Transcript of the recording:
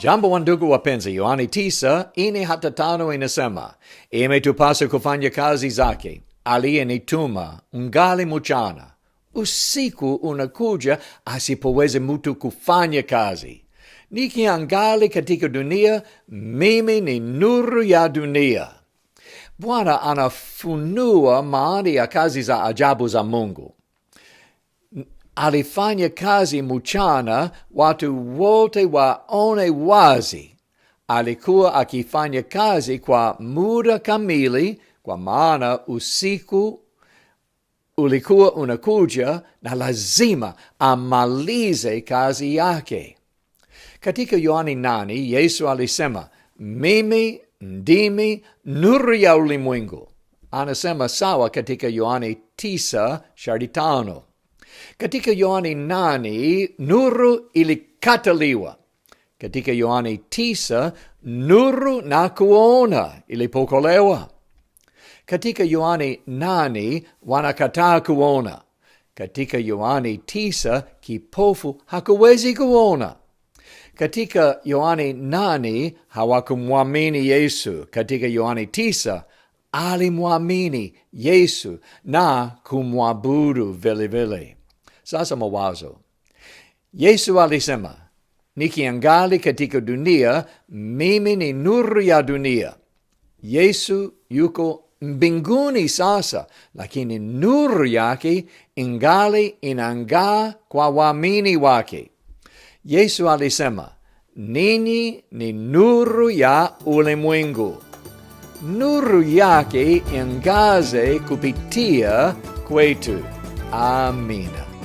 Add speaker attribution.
Speaker 1: Jambo wandugu wapenzi, Yohana 9:4-5 inasema, imetupasa kufanya kazi zake, aliyenituma ungali mchana. Usiku unakuja asipoweze mtu kufanya kazi. Nikiangali katika dunia, mimi ni nuru ya dunia. Bwana anafunua maana ya kazi za ajabu za Mungu. Alifanya kazi mchana, watu wote waone wazi. Alikuwa akifanya kazi kwa muda kamili, kwa maana usiku ulikuwa unakuja na lazima amalize kazi yake. Katika Yohana 8, Yesu alisema, mimi ndimi nuru ya ulimwengu. Anasema sawa katika Yohana 9:5. Katika Yohana 8, nuru ilikataliwa. Katika Yohana 9, nuru na kuona ilipokolewa. Katika Yohana 8, wanakataa kuona. Katika Yohana 9, kipofu hakuwezi kuona. Katika Yohana 8, hawakumwamini Yesu. Katika Yohana 9, alimwamini Yesu na kumwabudu vilevile. Sasa mawazo. Yesu alisema, nikiangali katika dunia, mimi ni nuru ya dunia. Yesu yuko mbinguni sasa, lakini nuru yake ingali inang'aa kwa waamini wake. Yesu alisema, ninyi ni nuru ya ulimwengu. Nuru yake ingaze kupitia kwetu. Amina.